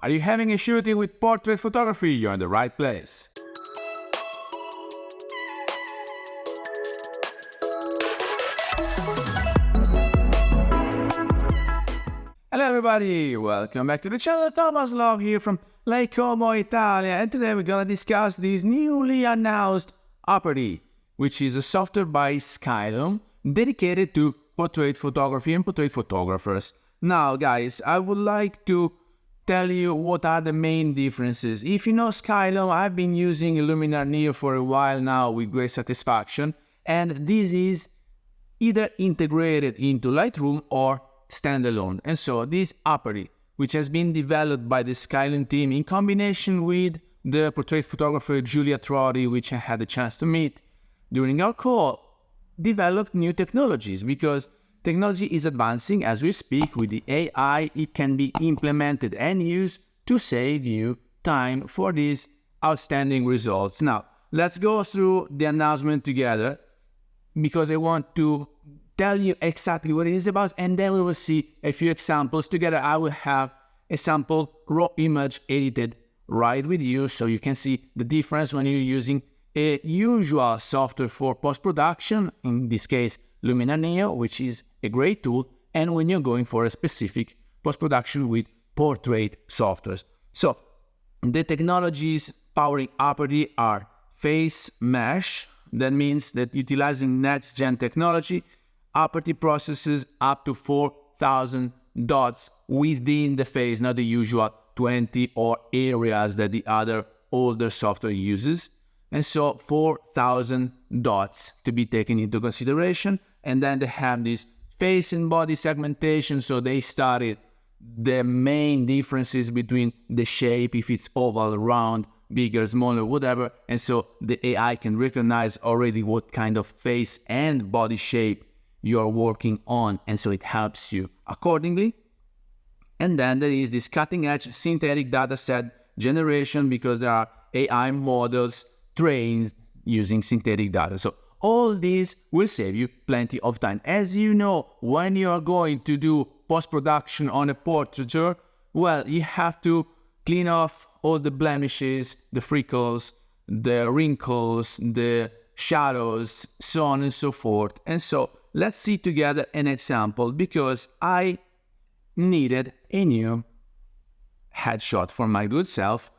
Are you having a shooting with portrait photography? You're in the right place. Hello everybody, welcome back to the channel. Thomas Love here from Leica M-mount, Italy, and today we're gonna discuss this newly announced Aperty, which is a software by Skylum dedicated to portrait photography and portrait photographers. Now guys, I would like to tell you what are the main differences. If you know Skylum, I've been using Luminar Neo for a while now with great satisfaction, and this is either integrated into Lightroom or standalone. And so this Aperty, which has been developed by the Skylum team in combination with the portrait photographer Julia Trotti, which I had the chance to meet during our call, developed new technologies because technology is advancing as we speak. With the AI, it can be implemented and used to save you time for these outstanding results. Now, let's go through the announcement together because I want to tell you exactly what it is about, and then we will see a few examples together. I will have a sample raw image edited right with you so you can see the difference when you're using a usual software for post-production, in this case Luminar Neo, which is a great tool, and when you're going for a specific post-production with portrait softwares. So the technologies powering Aperty are face mesh. That means that utilizing next-gen technology, Aperty processes up to 4,000 dots within the face, not the usual 20 or areas that the other older software uses. And so 4,000 dots to be taken into consideration. And then they have this face and body segmentation. So they studied the main differences between the shape, if it's oval, round, bigger, smaller, whatever. And so the AI can recognize already what kind of face and body shape you are working on. And so it helps you accordingly. And then there is this cutting edge synthetic data set generation because there are AI models trained using synthetic data. So all these will save you plenty of time. As you know, when you are going to do post-production on a portraiture, well, you have to clean off all the blemishes, the freckles, the wrinkles, the shadows, so on and so forth. And so let's see together an example because I needed a new headshot for my good self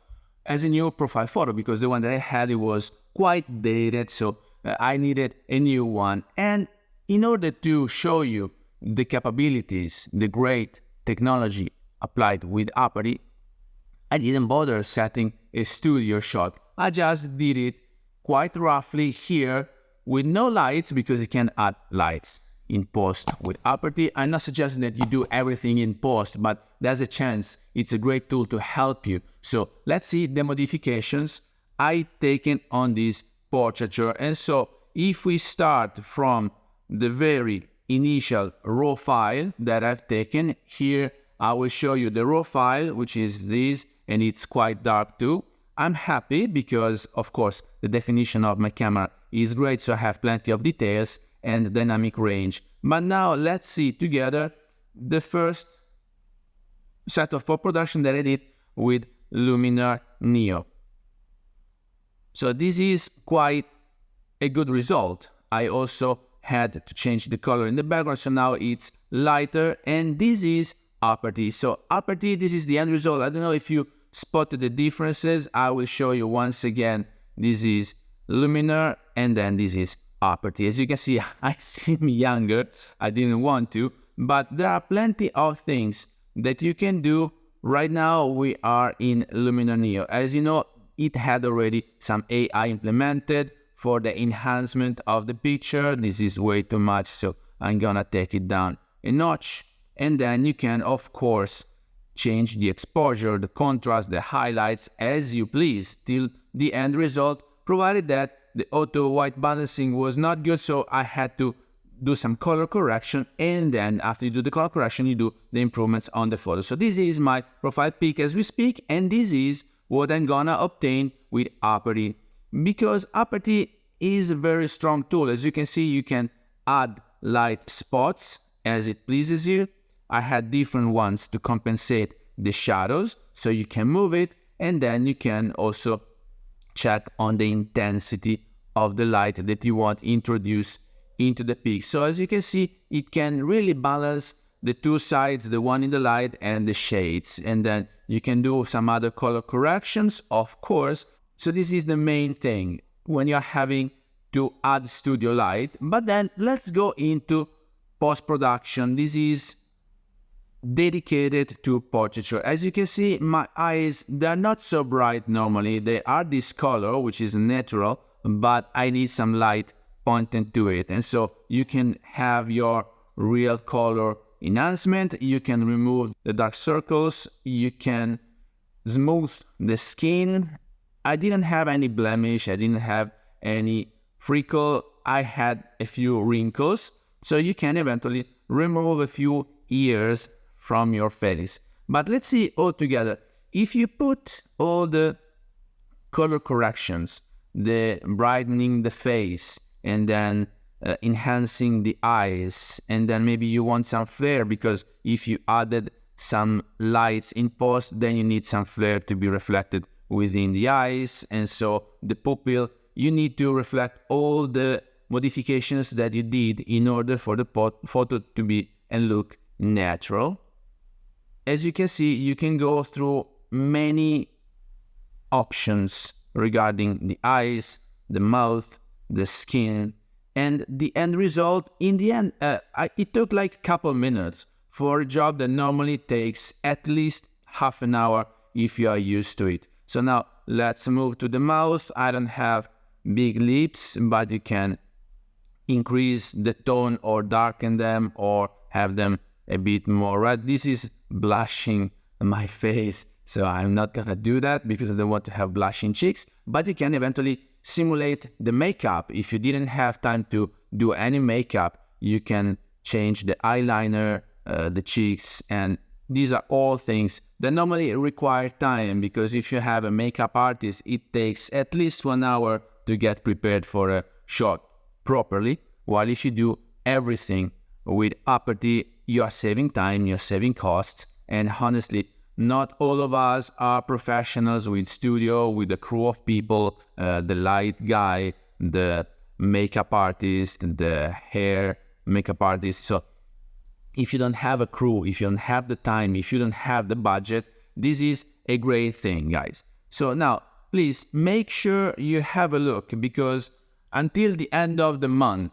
as a new profile photo because the one that I had, it was quite dated, so I needed a new one. And in order to show you the capabilities, the great technology applied with Aperty, I didn't bother setting a studio shot. I just did it quite roughly here with no lights because you can add lights in post with Aperty. I'm not suggesting that you do everything in post, but there's a chance. It's a great tool to help you. So let's see the modifications I taken on this portraiture. And so if we start from the very initial raw file that I've taken here, I will show you the raw file, which is this, and it's quite dark too. I'm happy because, of course, the definition of my camera is great, so I have plenty of details and dynamic range. But now let's see together the first set of post-production that I did with Luminar Neo. So this is quite a good result. I also had to change the color in the background, so now it's lighter, and this is Aperty. So Aperty, this is the end result. I don't know if you spotted the differences. I will show you once again. This is Luminar, and then this is Aperty. As you can see, I seem younger. I didn't want to, but there are plenty of things that you can do. Right now, we are in Luminar Neo. As you know, it had already some AI implemented for the enhancement of the picture. This is way too much, so I'm gonna take it down a notch. And then you can, of course, change the exposure, the contrast, the highlights as you please till the end result, provided that the auto white balancing was not good, so I had to do some color correction, and then after you do the color correction, you do the improvements on the photo. So this is my profile pic as we speak, and this is what I'm gonna obtain with Aperty. Because Aperty is a very strong tool. As you can see, you can add light spots as it pleases you. I had different ones to compensate the shadows, so you can move it, and then you can also check on the intensity of the light that you want to introduce into the peak. So as you can see, it can really balance the two sides, the one in the light and the shades. And then you can do some other color corrections, of course. So this is the main thing when you're having to add studio light. But then let's go into post-production. This is dedicated to portraiture. As you can see, my eyes, they're not so bright normally. They are this color, which is natural, but I need some light pointing to it. And so you can have your real color enhancement. You can remove the dark circles. You can smooth the skin. I didn't have any blemish. I didn't have any freckle. I had a few wrinkles. So you can eventually remove a few hairs from your face. But let's see all together. If you put all the color corrections, the brightening the face, and then enhancing the eyes, and then maybe you want some flare, because if you added some lights in post, then you need some flare to be reflected within the eyes, and so the pupil, you need to reflect all the modifications that you did in order for the photo to be and look natural. As you can see, you can go through many options regarding the eyes, the mouth, the skin, and the end result. In the end, it took like a couple minutes for a job that normally takes at least half an hour if you are used to it. So now let's move to the mouth. I don't have big lips, but you can increase the tone or darken them or have them a bit more red. This is blushing my face, so I'm not gonna do that because I don't want to have blushing cheeks, but you can eventually simulate the makeup. If you didn't have time to do any makeup, you can change the eyeliner, the cheeks, and these are all things that normally require time, because if you have a makeup artist, it takes at least 1 hour to get prepared for a shot properly, while if you do everything with Aperty, you are saving time, you're saving costs, and honestly, not all of us are professionals with studio, with a crew of people, the light guy, the makeup artist, the hair makeup artist. So if you don't have a crew, if you don't have the time, if you don't have the budget, this is a great thing, guys. So now, please make sure you have a look, because until the end of the month,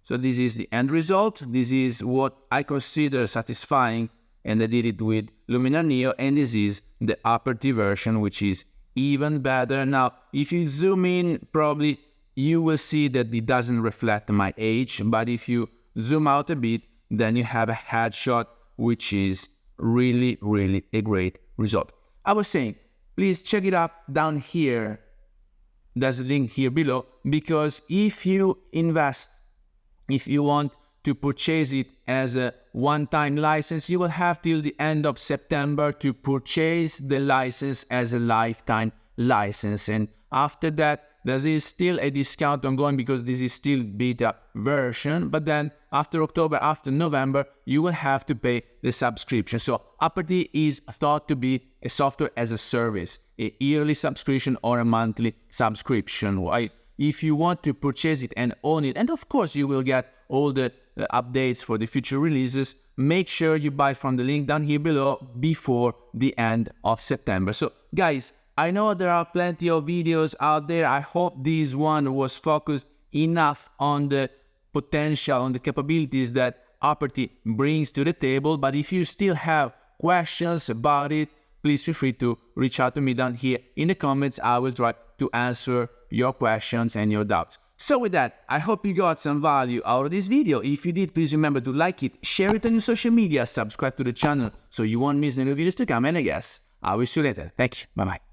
so this is the end result. This is what I consider satisfying, and I did it with Luminar Neo, and this is the Aperty version, which is even better. Now, if you zoom in, probably you will see that it doesn't reflect my age, but if you zoom out a bit, then you have a headshot, which is really, really a great result. I was saying, please check it out down here. There's a link here below, because if you invest, if you want to purchase it as a one-time license, you will have till the end of September to purchase the license as a lifetime license. And after that, there is still a discount ongoing because this is still beta version. But then after October, after November, you will have to pay the subscription. So Aperty is thought to be a software as a service, a yearly subscription or a monthly subscription, right? If you want to purchase it and own it, and of course you will get all the updates for the future releases, make sure you buy from the link down here below before the end of September. So guys, I know there are plenty of videos out there. I hope this one was focused enough on the potential, on the capabilities that Aperty brings to the table. But if you still have questions about it, please feel free to reach out to me down here in the comments. I will try to answer your questions and your doubts. So with that, I hope you got some value out of this video. If you did, please remember to like it, share it on your social media, subscribe to the channel so you won't miss the new videos to come, and I guess I'll see you later. Thank you. Bye-bye.